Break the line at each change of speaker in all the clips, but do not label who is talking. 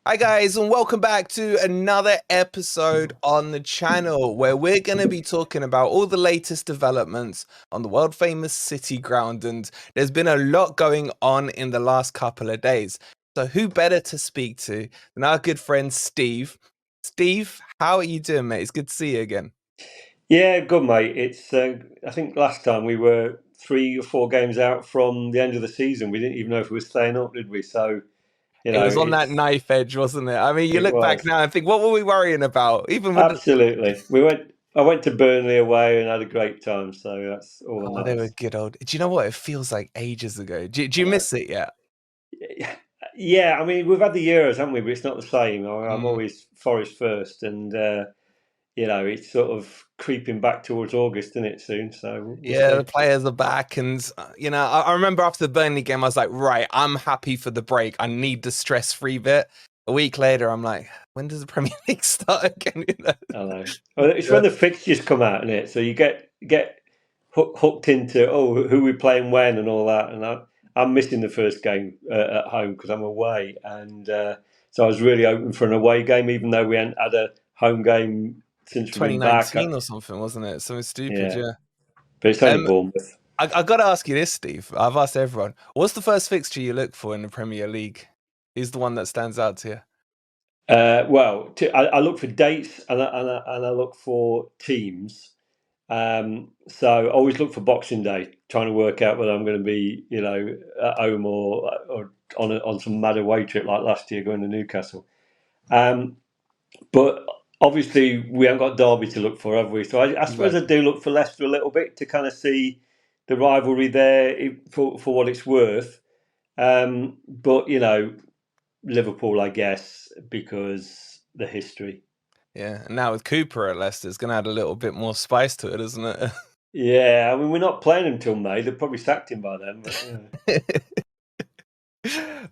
Hi guys, and welcome back to another episode on the channel where we're going to be talking about all the latest developments on the world famous City Ground, and there's been a lot going on in the last couple of days. So who better to speak to than our good friend Steve? Steve, how are you doing, mate? It's good to see you again.
Yeah, good mate. It's I think last time we were 3 or 4 games out from the end of the season. We didn't even know if we were staying up, did we? So
It was on that
it's
knife edge, wasn't it? I mean, you
it
look back
was
now and think, what were we worrying about? Even with the...
absolutely. We went. I went to Burnley away and had a great time. So that's all that
Oh, they were
matters.
good old... Do you know what? It feels like ages ago. Do
I
you
know.
miss it yet?
Yeah, I mean we've had the Euros, haven't we? But it's not the same. I'm
Mm.
always Forest first, and it's sort of creeping back towards August, isn't it? Soon, so we'll
Yeah,
see.
the players are back, and I remember after the Burnley game, I was like, right, I'm happy for the break. I need the stress-free bit. A week later, I'm like, when does the Premier League start again?
I know. Well, it's
Yeah.
when the fixtures come out, isn't it? So you get hooked into who we're playing when and all that. And I'm missing the first game at home because I'm away, and so I was really hoping for an away game, even though we hadn't had a home game since we've been back.
2019 or something, wasn't it? Something stupid,
Yeah,
yeah.
but it's only
Um,
Bournemouth.
I got to ask you this, Steve. I've asked everyone. What's the first fixture you look for in the Premier League? Who's the one that stands out to you?
I look for dates and I look for teams. So I always look for Boxing Day, trying to work out whether I'm going to be, at home or on some mad away trip like last year going to Newcastle. Um, but obviously we haven't got Derby to look for, have we? So I suppose I
Exactly.
do look for Leicester a little bit to kind of see the rivalry there for what it's worth. But Liverpool, I guess, because the history.
Yeah, and now with Cooper at Leicester, it's going to add a little bit more spice to it, isn't it?
Yeah, I mean we're not playing until May. They've probably sacked him by then, but yeah.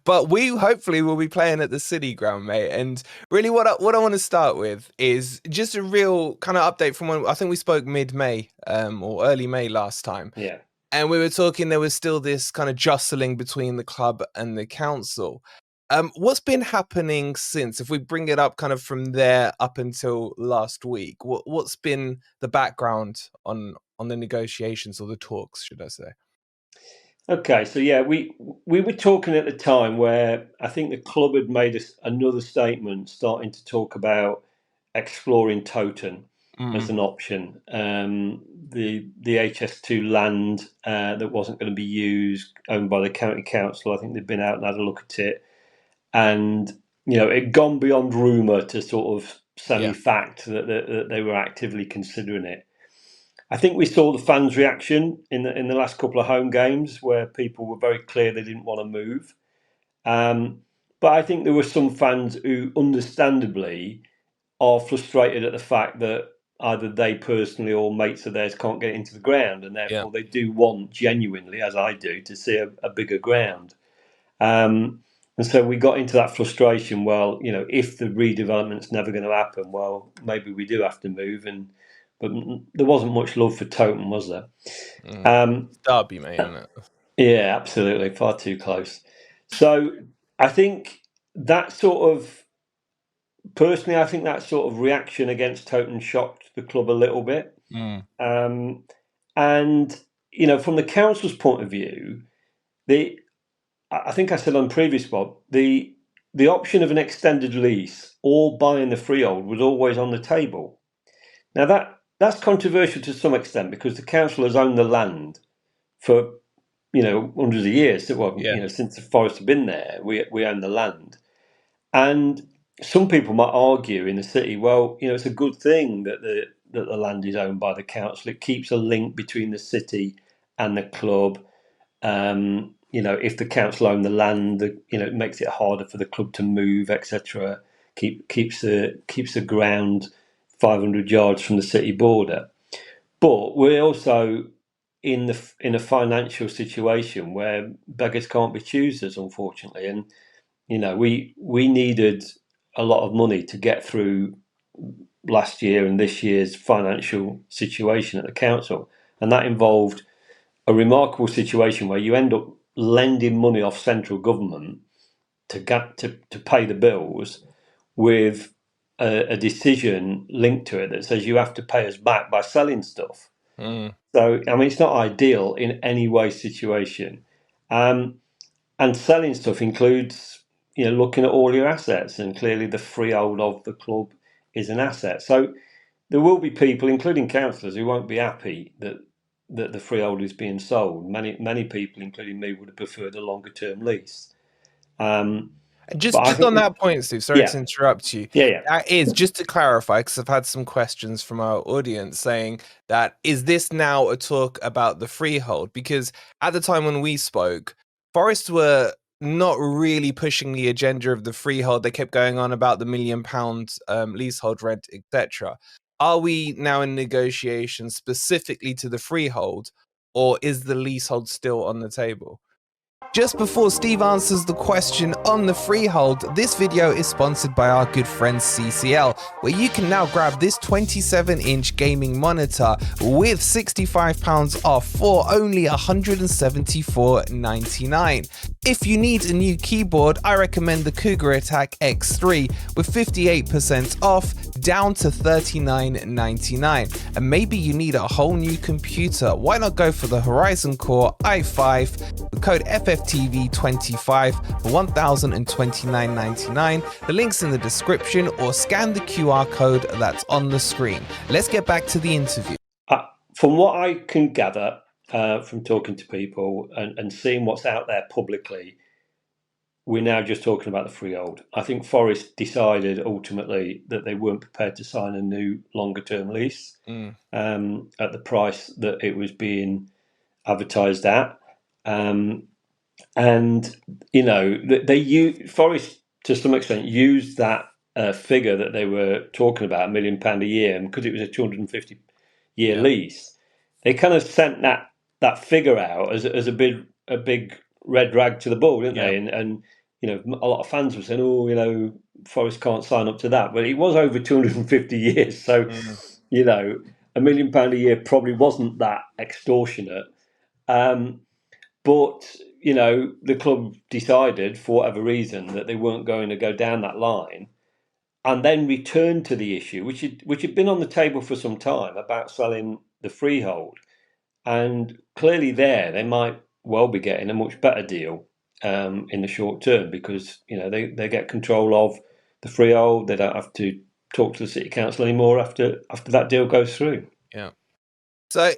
But we hopefully will be playing at the City Ground, mate. And really, what I want to start with is just a real kind of update from when I think we spoke mid-May, or early May last time,
Yeah.
and we were talking. There was still this kind of jostling between the club and the council. What's been happening since? If we bring it up, kind of from there up until last week, what's been the background on the negotiations or the talks, should I say?
Okay, so yeah, we were talking at the time where I think the club had made another statement starting to talk about exploring Toten as
Mm,
an option. The HS2 land that wasn't going to be used, owned by the county council. I think they've been out and had a look at it, and it had gone beyond rumour to sort of
yeah,
semi-fact that they were actively considering it. I think we saw the fans' reaction in the last couple of home games where people were very clear they didn't want to move. But I think there were some fans who, understandably, are frustrated at the fact that either they personally or mates of theirs can't get into the ground, and
yeah.
therefore they do want genuinely, as I do, to see a bigger ground. And so we got into that frustration. Well, if the redevelopment's never going to happen, well, maybe we do have to move. But there wasn't much love for Totem, was there?
Mm.
Um,
Derby, mate, isn't it?
yeah, absolutely, far too close. So I think that sort of personally, I think that sort of reaction against Totem shocked the club a little bit.
Mm.
Um, and from the council's point of view, the I think I said on previous Bob, the option of an extended lease or buying the freehold was always on the table. Now that's controversial to some extent because the council has owned the land for hundreds of years. Well,
Yeah.
since the forest have been there, we own the land, and some people might argue in the city, well, it's a good thing that the land is owned by the council. It keeps a link between the city and the club. If the council own the land, it makes it harder for the club to move, etc. Keeps the ground 500 yards from the city border. But we're also in a financial situation where beggars can't be choosers, unfortunately, and we needed a lot of money to get through last year and this year's financial situation at the council, and that involved a remarkable situation where you end up lending money off central government to pay the bills with a decision linked to it that says you have to pay us back by selling stuff.
Mm.
So, I mean, it's not ideal in any way situation. And selling stuff includes, looking at all your assets, and clearly the freehold of the club is an asset. So there will be people, including councillors, who won't be happy that the freehold is being sold. Many people, including me, would have preferred a longer term lease. But I
Just on
think,
that point, Steve, sorry
yeah,
to interrupt you.
yeah.
That is, just to clarify, because I've had some questions from our audience saying that, is this now a talk about the freehold? Because at the time when we spoke, Forest were not really pushing the agenda of the freehold. They kept going on about the £1 million leasehold rent, etc. Are we now in negotiations specifically to the freehold, or is the leasehold still on the table? Just before Steve answers the question on the freehold, this video is sponsored by our good friends CCL, where you can now grab this 27-inch gaming monitor with £65 off for only £174.99. If you need a new keyboard, I recommend the Cougar Attack X3 with 58% off down to £39.99. And maybe you need a whole new computer. Why not go for the Horizon Core i5 with code FFTV25 for £1,029.99. The link's in the description, or scan the QR code that's on the screen. Let's get back to the interview.
From what I can gather from talking to people and seeing what's out there publicly, we're now just talking about the freehold. I think Forest decided ultimately that they weren't prepared to sign a new longer term lease at the price that it was being advertised at. And Forest to some extent used that figure that they were talking about, £1 million a year, and because it was a 250-year lease, they kind of sent that figure out as a big red rag to the bull, didn't they? And a lot of fans were saying, Forest can't sign up to that, but it was over 250 years, so £1 million a year probably wasn't that extortionate. But the club decided, for whatever reason, that they weren't going to go down that line, and then returned to the issue, which had been on the table for some time, about selling the freehold. And clearly, they might well be getting a much better deal in the short term, because they get control of the freehold. They don't have to talk to the city council anymore after that deal goes through.
Yeah. So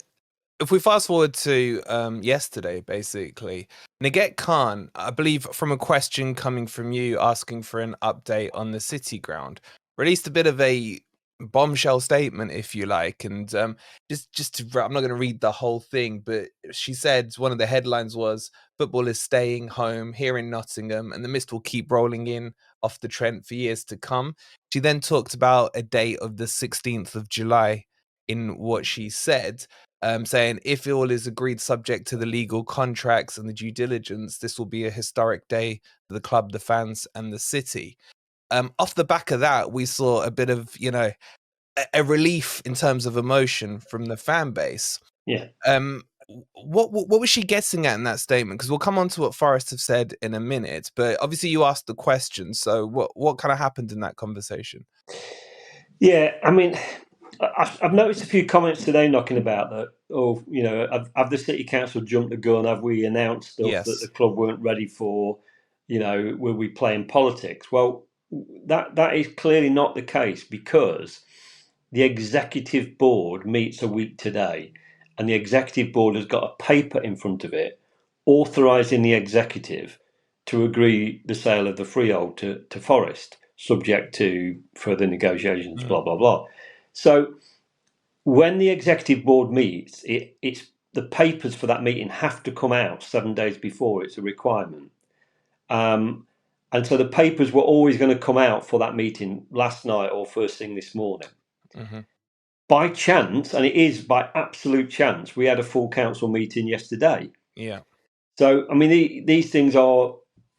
if we fast forward to yesterday, basically, Naget Khan, I believe from a question coming from you asking for an update on the city ground, released a bit of a bombshell statement, if you like. And I'm not going to read the whole thing, but she said one of the headlines was, "Football is staying home here in Nottingham, and the mist will keep rolling in off the Trent for years to come." She then talked about a date of the 16th of July in what she said, saying, if all is agreed subject to the legal contracts and the due diligence, this will be a historic day for the club, the fans, and the city. Off the back of that, we saw a bit of, a relief in terms of emotion from the fan base.
Yeah.
What was she getting at in that statement? Because we'll come on to what Forest have said in a minute, but obviously you asked the question. So what kind of happened in that conversation?
Yeah, I mean, I've noticed a few comments today knocking about that. Oh, have the city council jumped the gun? Have we announced stuff that the club weren't ready for? Were we playing politics? Well, that is clearly not the case, because the executive board meets a week today, and the executive board has got a paper in front of it authorising the executive to agree the sale of the freehold to Forest, subject to further negotiations, blah, blah, blah. So when the executive board meets, it's the papers for that meeting have to come out 7 days before. It's a requirement. And so the papers were always going to come out for that meeting last night or first thing this morning. By chance, and it is by absolute chance, we had a full council meeting yesterday.
Yeah.
So, I mean, these things are,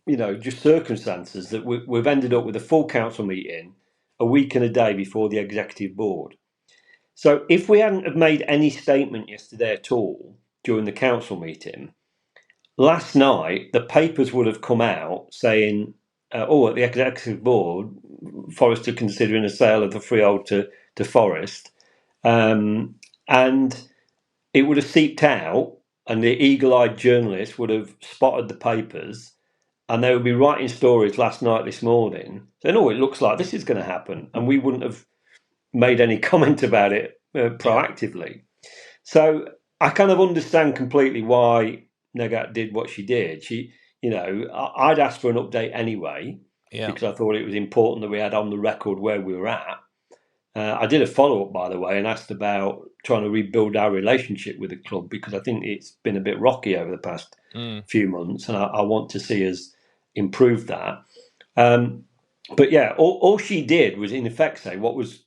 just circumstances that we've ended up with a full council meeting a week and a day before the executive board. So if we hadn't have made any statement yesterday at all during the council meeting, last night the papers would have come out saying or at the executive board, Forest are considering a sale of the freehold to Forest, and it would have seeped out, and the eagle-eyed journalists would have spotted the papers, and they would be writing stories last night, this morning, saying, "Oh, it looks like this is going to happen," and we wouldn't have made any comment about it
Yeah.
proactively. So I kind of understand completely why Negat did what she did. I'd asked for an update anyway
Yeah.
because I thought it was important that we had on the record where we were at. I did a follow up, by the way, and asked about trying to rebuild our relationship with the club because I think it's been a bit rocky over the past few months, and I want to see us improve that. But yeah, all she did was in effect say what was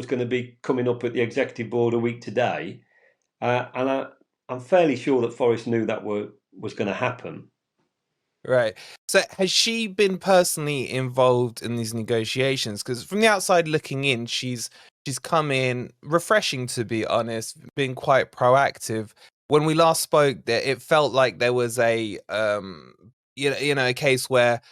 going to be coming up at the executive board a week today, and I'm fairly sure that Forest knew that was going to happen.
Right. So has she been personally involved in these negotiations? Because from the outside looking in, she's come in refreshing, to be honest, been quite proactive. When we last spoke, there it felt like there was a a case where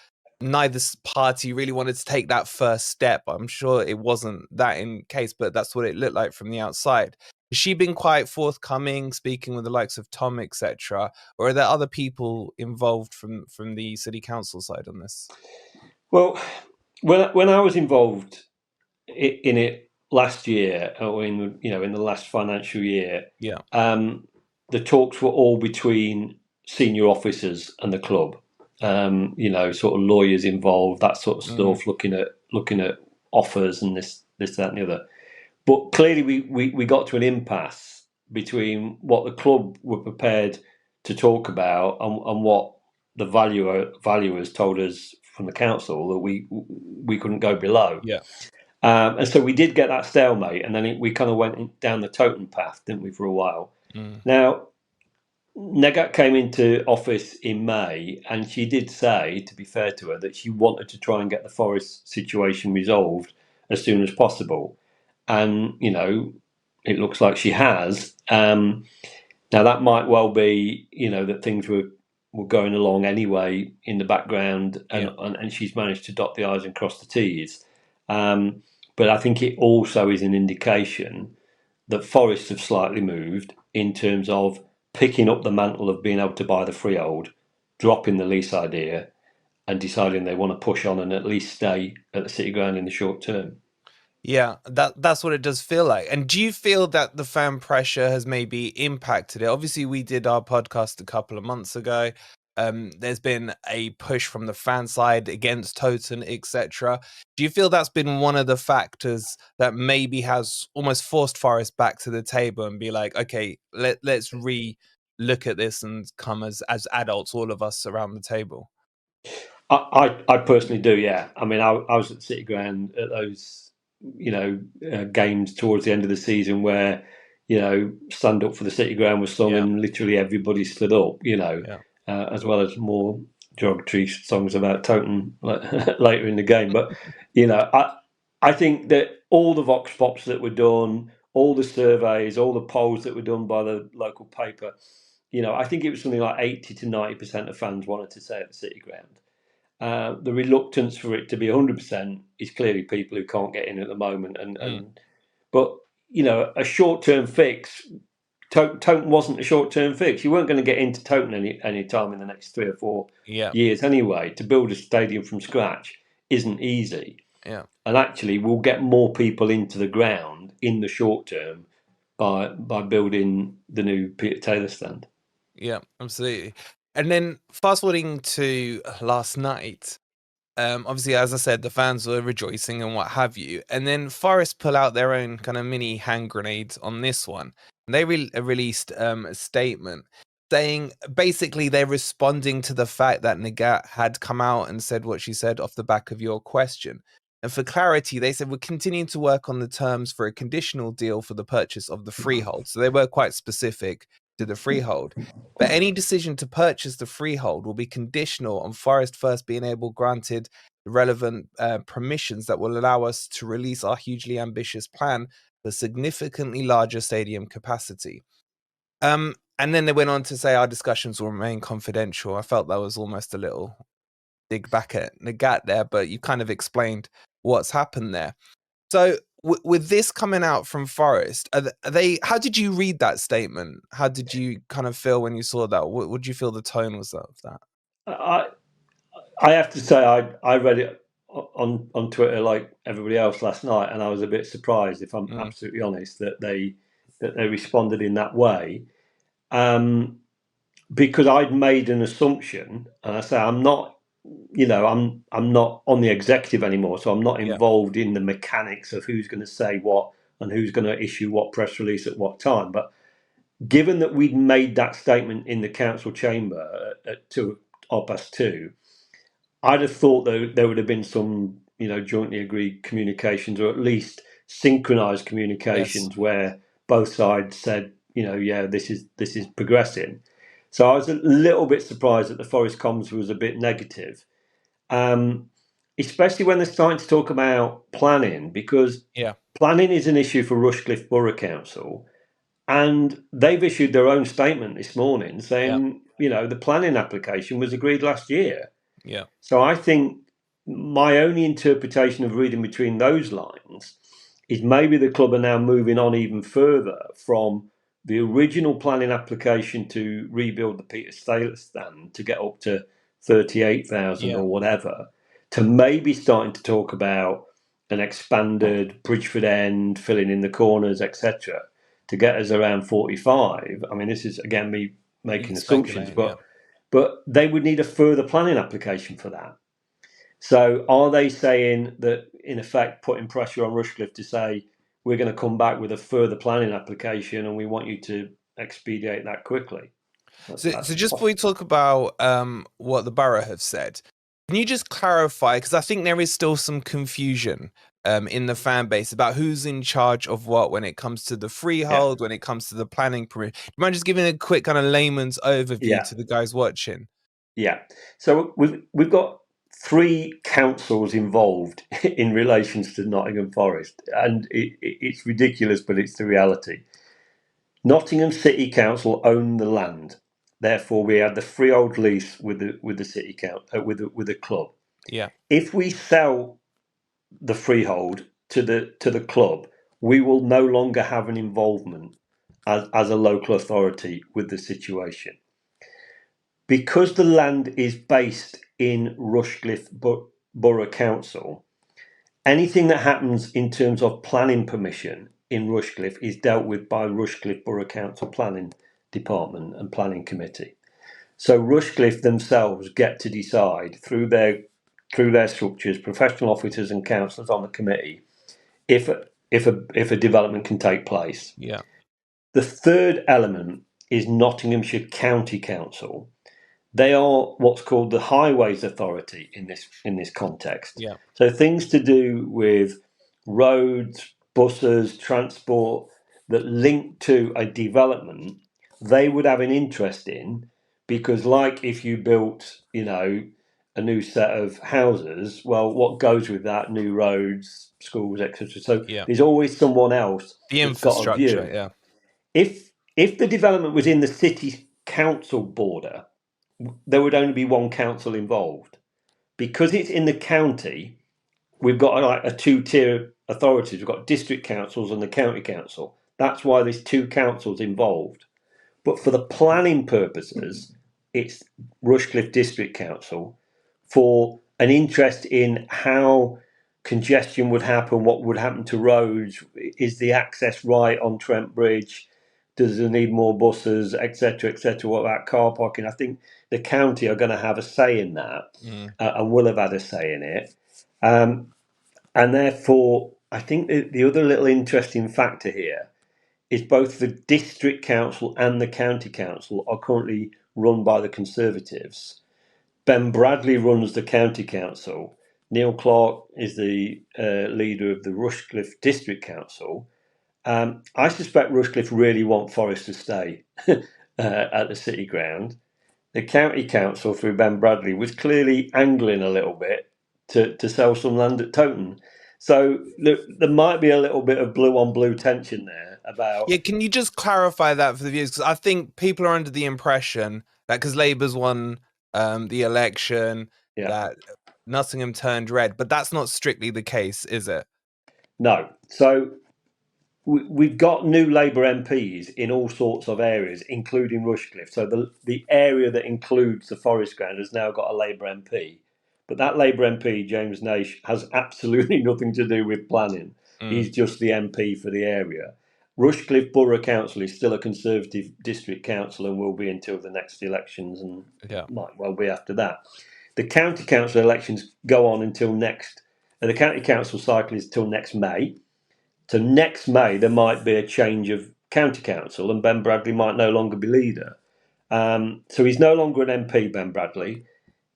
neither party really wanted to take that first step. I'm sure it wasn't that in case, but that's what it looked like from the outside. Has she been quite forthcoming, speaking with the likes of Tom, etc., or are there other people involved from the city council side on this?
Well, when I was involved in it last year, or in the last financial year,
Yeah.
the talks were all between senior officers and the club. Sort of lawyers involved, that sort of stuff, looking at offers and this, that, and the other. But clearly, we got to an impasse between what the club were prepared to talk about and what the valuers told us from the council that we couldn't go below.
Yeah.
And so we did get that stalemate, and then we kind of went down the totem path, didn't we, for a while? Now, Negat came into office in May, and she did say, to be fair to her, that she wanted to try and get the Forest situation resolved as soon as possible. And, it looks like she has. Now, that might well be, that things were going along anyway in the background,
Yeah.
and she's managed to dot the I's and cross the T's. But I think it also is an indication that Forest have slightly moved in terms of picking up the mantle of being able to buy the freehold, dropping the lease idea, and deciding they want to push on and at least stay at the City Ground in the short term.
Yeah, that's what it does feel like. And do you feel that the fan pressure has maybe impacted it? Obviously, we did our podcast a couple of months ago. There's been a push from the fan side against Toten, etc. Do you feel that's been one of the factors that maybe has almost forced Forest back to the table and be like, okay, let's look at this and come as adults, all of us around the table?
I personally do, yeah. I mean, I was at City Ground at those, games towards the end of the season where, Stand Up for the City Ground was sung
Yeah,
and literally everybody stood up,
yeah,
as well as more derogatory songs about Toten later in the game. But, I think that all the vox pops that were done, all the surveys, all the polls that were done by the local paper, I think it was something like 80 to 90% of fans wanted to stay at the City Ground. The reluctance for it to be 100% is clearly people who can't get in at the moment, but a short term fix. Toten wasn't a short term fix. You weren't going to get into Toten any time in the next 3 or 4
yeah,
years anyway. To build a stadium from scratch isn't easy,
yeah.
and actually, we'll get more people into the ground in the short term by building the new Peter Taylor stand.
Yeah, absolutely. And then fast forwarding to last night, obviously, as I said, the fans were rejoicing and what have you. And then Forest pull out their own kind of mini hand grenades on this one. And they released a statement saying basically they're responding to the fact that Nagat had come out and said what she said off the back of your question. And for clarity, they said we're continuing to work on the terms for a conditional deal for the purchase of the freehold. So they were quite specific to the freehold. But any decision to purchase the freehold will be conditional on Forest first being able granted the relevant permissions that will allow us to release our hugely ambitious plan for significantly larger stadium capacity. And then they went on to say our discussions will remain confidential. I felt that was almost a little dig back at Nagat there, but you kind of explained what's happened there. So with this coming out from Forest, are they? How did you read that statement? How did you kind of feel when you saw that? What would you feel the tone was of that?
I have to say I read it on Twitter like everybody else last night, and I was a bit surprised, if I'm absolutely honest, that they responded in that way. Because I'd made an assumption, and I say I'm not, I'm not on the executive anymore, so I'm not involved in the mechanics of who's going to say what and who's going to issue what press release at what time. But given that we'd made that statement in the council chamber at 2:02, I'd have thought there would have been some, jointly agreed communications, or at least synchronized communications, where both sides said, yeah, this is progressing. So I was a little bit surprised that the Forest comms was a bit negative, especially when they're starting to talk about planning, because planning is an issue for Rushcliffe Borough Council, and they've issued their own statement this morning saying, the planning application was agreed last year.
Yeah.
So I think my only interpretation of reading between those lines is maybe the club are now moving on even further from the original planning application to rebuild the Peter Taylor stand to get up to 38,000 or whatever, to maybe starting to talk about an expanded Bridgeford End, filling in the corners, etc., to get us around 45. I mean, this is again me making assumptions, but they would need a further planning application for that. So are they saying that, in effect, putting pressure on Rushcliffe to say, we're going to come back with a further planning application and we want you to expedite that quickly?
So just before we talk about what the borough have said, can you just clarify, because I think there is still some confusion in the fan base about who's in charge of what when it comes to the freehold, when it comes to the planning permit. Do you mind just giving a quick kind of layman's overview to the guys watching?
Yeah. So we've got 3 councils involved in relations to Nottingham Forest, and it's ridiculous, but it's the reality. Nottingham City Council own the land, therefore we had the freehold lease with the city council, with the club.
Yeah.
If we sell the freehold to the club, we will no longer have an involvement as a local authority with the situation. Because the land is based in Rushcliffe Borough Council, anything that happens in terms of planning permission in Rushcliffe is dealt with by Rushcliffe Borough Council Planning Department and Planning Committee. So Rushcliffe themselves get to decide through their structures, professional officers and councillors on the committee, if a development can take place.
Yeah.
The third element is Nottinghamshire County Council. They are what's called the Highways Authority in this context.
Yeah.
So things to do with roads, buses, transport that link to a development, they would have an interest in, because like if you built, a new set of houses, well, what goes with that? New roads, schools, etc. So there's always someone else that's got a view.
Yeah.
If the development was in the city council border, there would only be one council involved. Because it's in the county, we've got like a 2-tier authorities. We've got district councils and the county council. That's why there's 2 councils involved. But for the planning purposes, it's Rushcliffe District Council for an interest in how congestion would happen, what would happen to roads, is the access right on Trent Bridge, does it need more buses, etc., etc. What about car parking? I think the county are going to have a say in that, and will have had a say in it. And therefore, I think the other little interesting factor here is both the district council and the county council are currently run by the Conservatives. Ben Bradley runs the county council. Neil Clark is the leader of the Rushcliffe District Council. I suspect Rushcliffe really want Forest to stay at the city ground. The county council, through Ben Bradley, was clearly angling a little bit to sell some land at Towton. So there might be a little bit of blue on blue tension there about.
Yeah, can you just clarify that for the viewers? Because I think people are under the impression that because Labour's won the election, that Nottingham turned red, but that's not strictly the case, is it?
No. So we've got new Labour MPs in all sorts of areas, including Rushcliffe. So the area that includes the forest ground has now got a Labour MP. But that Labour MP, James Naish, has absolutely nothing to do with planning. He's just the MP for the area. Rushcliffe Borough Council is still a Conservative district council and will be until the next elections, and might well be after that. The county council elections go on until next. The county council cycle is till next May. So next May there might be a change of county council, and Ben Bradley might no longer be leader. So he's no longer an MP, Ben Bradley.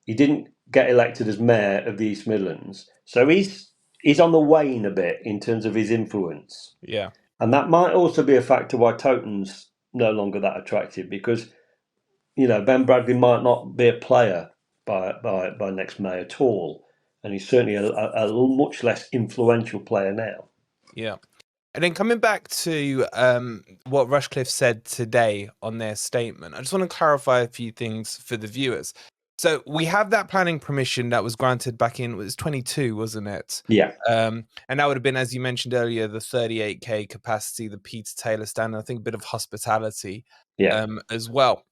He didn't get elected as mayor of the East Midlands, so he's on the wane a bit in terms of his influence.
Yeah.
And that might also be a factor why Toten's no longer that attractive, because Ben Bradley might not be a player by next May at all, and he's certainly a much less influential player now.
Yeah. And then coming back to what Rushcliffe said today on their statement, I just want to clarify a few things for the viewers. So we have that planning permission that was granted back in, it was 22, wasn't it?
Yeah.
And that would have been, as you mentioned earlier, the 38k capacity, the Peter Taylor stand, I think a bit of hospitality as well.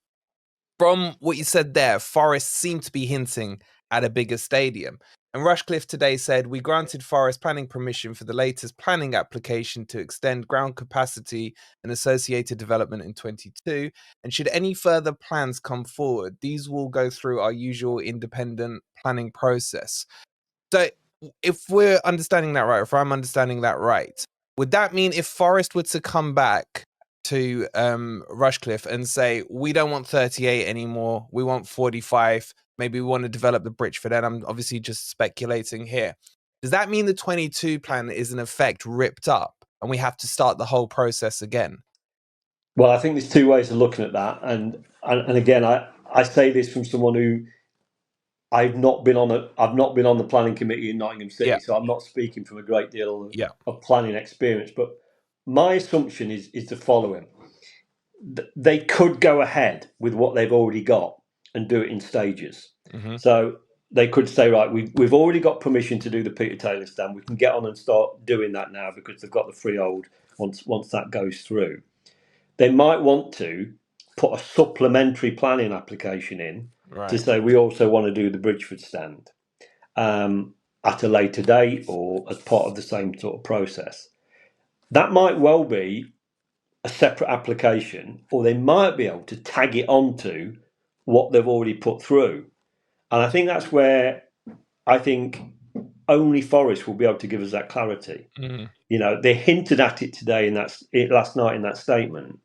From what you said there, Forest seemed to be hinting at a bigger stadium. And Rushcliffe today said, we granted Forest planning permission for the latest planning application to extend ground capacity and associated development in 22. And should any further plans come forward, these will go through our usual independent planning process. So if we're understanding that right, if I'm understanding that right, would that mean if Forest were to come back to Rushcliffe and say, we don't want 38 anymore, we want 45, maybe we want to develop the Bridgeford, and I'm obviously just speculating here, does that mean the 22 plan is in effect ripped up and we have to start the whole process again?
Well, I think there's two ways of looking at that, and again, I say this from someone who I've not been on the planning committee in Nottingham City, so I'm not speaking from a great deal of planning experience. But my assumption is the following: they could go ahead with what they've already got and do it in stages. So they could say, right, we've already got permission to do the Peter Taylor stand. We can get on and start doing that now because they've got the freehold once that goes through. They might want to put a supplementary planning application in to say we also want to do the Bridgeford stand at a later date or as part of the same sort of process. That might well be a separate application, or they might be able to tag it onto what they've already put through. And I think that's where I think only Forest will be able to give us that clarity. They hinted at it today last night in that statement.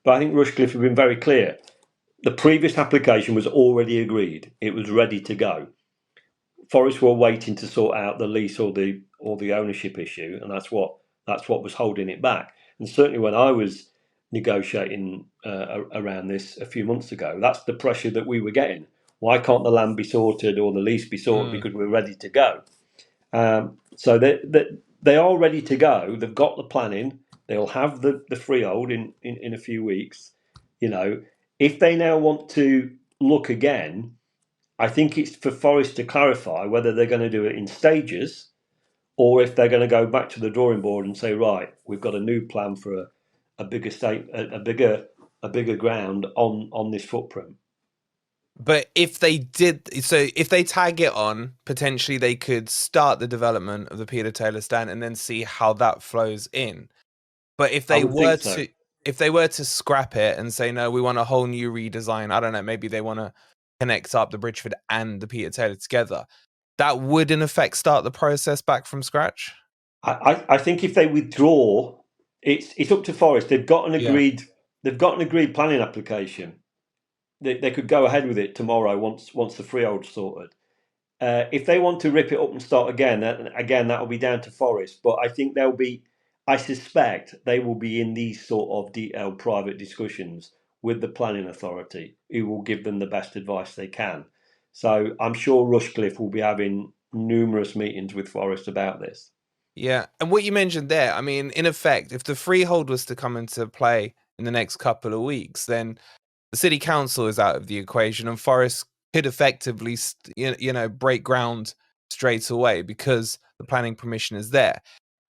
But I think Rushcliffe have been very clear. The previous application was already agreed. It was ready to go. Forest were waiting to sort out the lease or the ownership issue, and that's what was holding it back. And certainly when I was negotiating around this a few months ago, that's the pressure that we were getting. Why can't the land be sorted or the lease be sorted because we're ready to go? So they are ready to go. They've got the planning. They'll have the freehold in a few weeks. If they now want to look again, I think it's for Forest to clarify whether they're going to do it in stages or if they're going to go back to the drawing board and say, right, we've got a new plan for a bigger bigger ground on this footprint.
But if they tag it on, potentially they could start the development of the Peter Taylor stand and then see how that flows in. But if they were to scrap it and say, no, we want a whole new redesign, I don't know, maybe they want to connect up the Bridgeford and the Peter Taylor together, that would in effect start the process back from scratch?
I think if they withdraw, it's up to Forest. They've got an agreed planning application. They could go ahead with it tomorrow once the freehold's sorted. If they want to rip it up and start again, that will be down to Forest. But I think I suspect they will be in these sort of detailed private discussions with the planning authority, who will give them the best advice they can. So I'm sure Rushcliffe will be having numerous meetings with Forest about this.
Yeah, and what you mentioned there, I mean, in effect, if the freehold was to come into play in the next couple of weeks, then the city council is out of the equation and Forest could effectively, break ground straight away because the planning permission is there.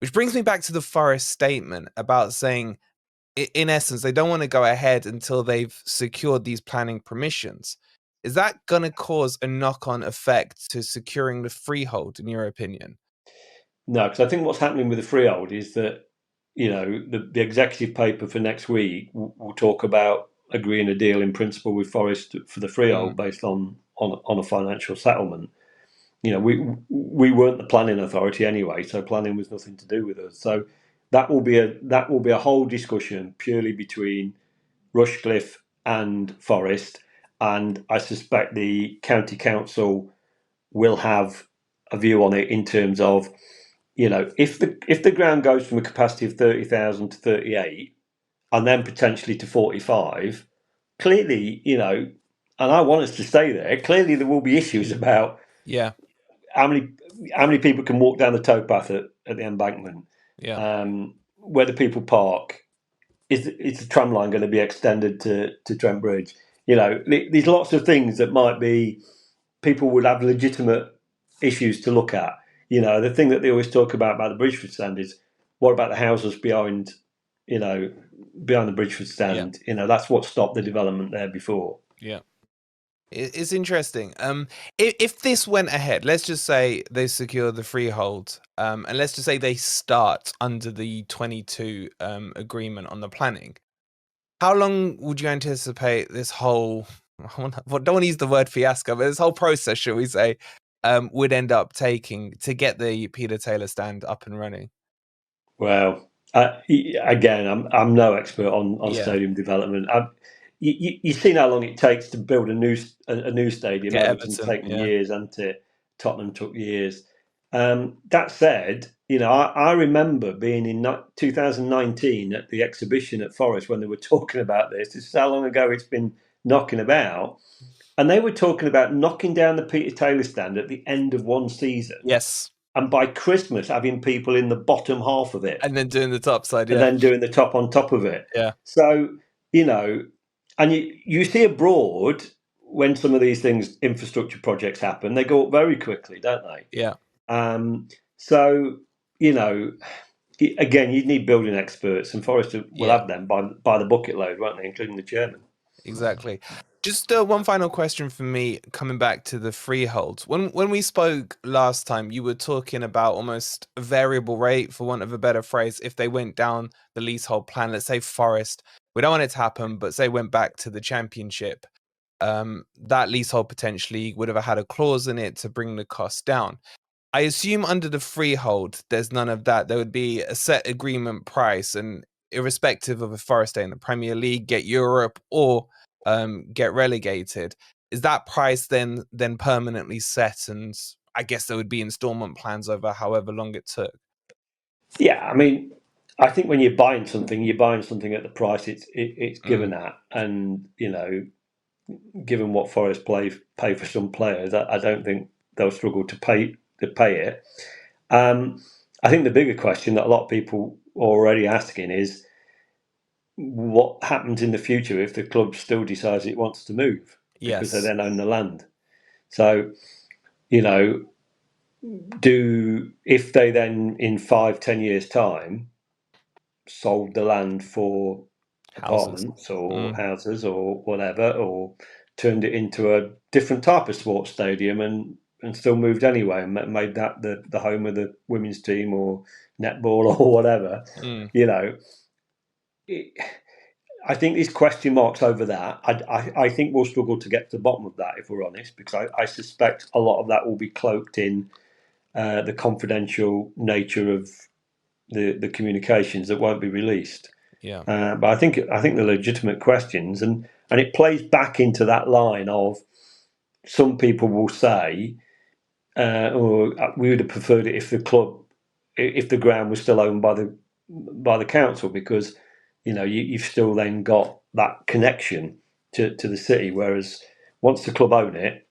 Which brings me back to the Forest statement about saying, in essence, they don't want to go ahead until they've secured these planning permissions. Is that going to cause a knock-on effect to securing the freehold, in your opinion?
No, because I think what's happening with the freehold is that, the executive paper for next week will talk about agreeing a deal in principle with Forest for the freehold based on a financial settlement. We weren't the planning authority anyway, so planning was nothing to do with us. So that will be a whole discussion purely between Rushcliffe and Forest, and I suspect the county council will have a view on it in terms of, if the ground goes from a capacity of 30,000 to 38, and then potentially to 45, clearly, and I want us to stay there. Clearly, there will be issues about
Yeah,
how many people can walk down the towpath at the embankment,
yeah,
where the people park. Is the tram line going to be extended to Trent Bridge? There's lots of things that might be people would have legitimate issues to look at. The thing that they always talk about the Bridgeford stand is, what about the houses behind the Bridgeford
yeah,
stand? That's what stopped the development there before.
yeah. It's interesting. If this went ahead, let's just say they secure the freehold, and let's just say they start under the 22 agreement on the planning. How long would you anticipate this whole, don't want to use the word fiasco, but this whole process, shall we say, would end up taking to get the Peter Taylor stand up and running?
Well, again, I'm no expert on
Yeah,
stadium development. You've seen how long it takes to build a new stadium.
get
Everton's
Everton.
taken
Yeah.
years, hasn't it? Tottenham took years. That said, I remember being in 2019 at the exhibition at Forest when they were talking about this. This is how long ago it's been knocking about. And they were talking about knocking down the Peter Taylor stand at the end of one season.
Yes,
And by Christmas, having people in the bottom half of it
and then doing the top side.
and
Yeah,
then doing the top on top of it.
yeah,
So, and you see abroad when some of these things, infrastructure projects happen, they go up very quickly, don't they?
yeah,
So, again, you'd need building experts, and Forrester will
yeah.
have them by the bucket load, won't they, including the chairman?
Exactly. Just one final question for me, coming back to the freehold. When we spoke last time, you were talking about almost a variable rate, for want of a better phrase, if they went down the leasehold plan. Let's say Forest, we don't want it to happen, but say went back to the Championship. That leasehold potentially would have had a clause in it to bring the cost down. I assume under the freehold, there's none of that. There would be a set agreement price, and irrespective of if Forest stay in the Premier League, get Europe, or get relegated, is that price then permanently set? And I guess there would be installment plans over however long it took.
Yeah, I mean, I think when you're buying something at the price it's given
Mm,
at, and given what Forest pay for some players, I don't think they'll struggle to pay it. I think the bigger question that a lot of people are already asking is, what happens in the future if the club still decides it wants to move, because they
yes.
then own the land. So, you know, if they then in 5-10 years time sold the land for
Houses.
apartments or
Mm,
houses or whatever, or turned it into a different type of sports stadium and still moved anyway and made that the home of the women's team or netball or whatever,
mm,
you know, it, I think these question marks over that. I think we'll struggle to get to the bottom of that if we're honest, because I suspect a lot of that will be cloaked in the confidential nature of the communications that won't be released.
yeah.
But I think they're legitimate questions, and it plays back into that line of, some people will say, or we would have preferred it if the ground was still owned by the council, because you've still then got that connection to the city, whereas once the club own it,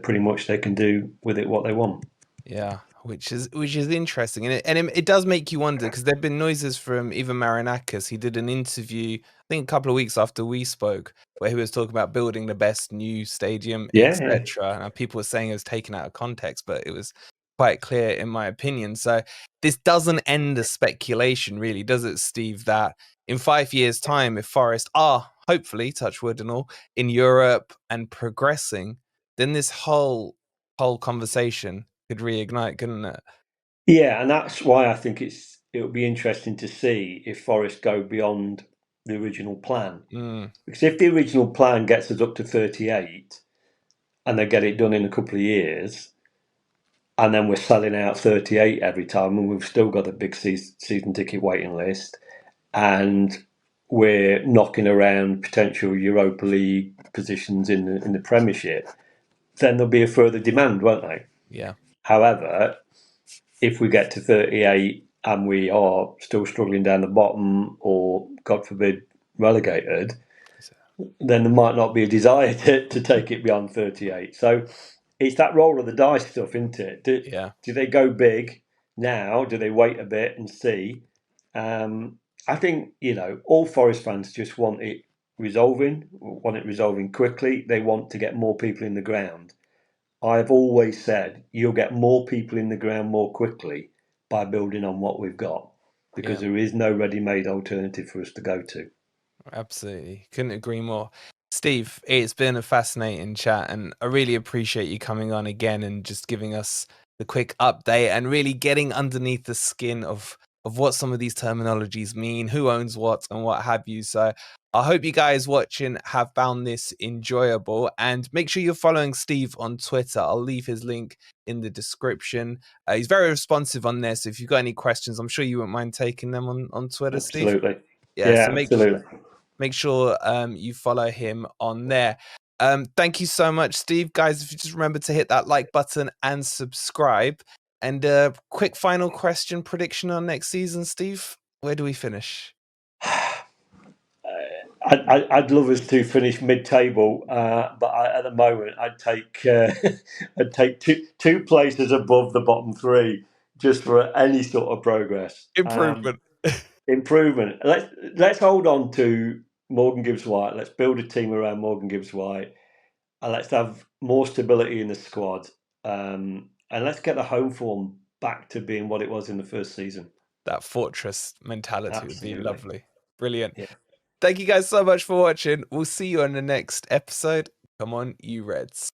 pretty much they can do with it what they want.
Yeah. which is interesting, and it does make you wonder, because there've been noises from even Marinakis. He did an interview, I think, a couple of weeks after we spoke, where he was talking about building the best new stadium,
Yeah,
etc. And people were saying it was taken out of context, but it was quite clear, in my opinion. So this doesn't end the speculation, really, does it, Steve? That in 5 years' time, if Forest are hopefully, touch wood and all, in Europe and progressing, then this whole conversation could reignite, couldn't it?
yeah, and that's why I think it'll be interesting to see if Forest go beyond the original plan.
Mm,
Because if the original plan gets us up to 38, and they get it done in a couple of years, and then we're selling out 38 every time, and we've still got a big season ticket waiting list, and we're knocking around potential Europa League positions in the Premiership, then there'll be a further demand, won't they?
yeah.
However, if we get to 38 and we are still struggling down the bottom, or God forbid relegated, then there might not be a desire to take it beyond 38. So it's that roll of the dice stuff, isn't it?
Yeah.
Do they go big now? Do they wait a bit and see? I think, all Forest fans just want it resolving quickly. They want to get more people in the ground. I've always said you'll get more people in the ground more quickly by building on what we've got, because
Yeah.
there is no ready-made alternative for us to go to.
Absolutely. Couldn't agree more. Steve, it's been a fascinating chat, and I really appreciate you coming on again and just giving us the quick update and really getting underneath the skin of what some of these terminologies mean, who owns what, and what have you. So I hope you guys watching have found this enjoyable, and make sure you're following Steve on Twitter. I'll leave his link in the description. He's very responsive on there, so if you've got any questions, I'm sure you wouldn't mind taking them on Twitter, Steve.
Absolutely.
Yeah,
Yeah,
so
absolutely.
make sure you follow him on there. Thank you so much, Steve. Guys, if you just remember to hit that like button and subscribe. And quick final question, prediction on next season, Steve. Where do we finish?
I'd love us to finish mid-table, but at the moment, I'd take I'd take two places above the bottom three just for any sort of progress.
Improvement.
Improvement. Let's hold on to Morgan Gibbs White. Let's build a team around Morgan Gibbs White, and let's have more stability in the squad. And let's get the home form back to being what it was in the first season.
That fortress mentality would be
Absolutely.
lovely. Brilliant.
Yeah.
Thank you guys so much for watching. We'll see you on the next episode. Come on, you Reds.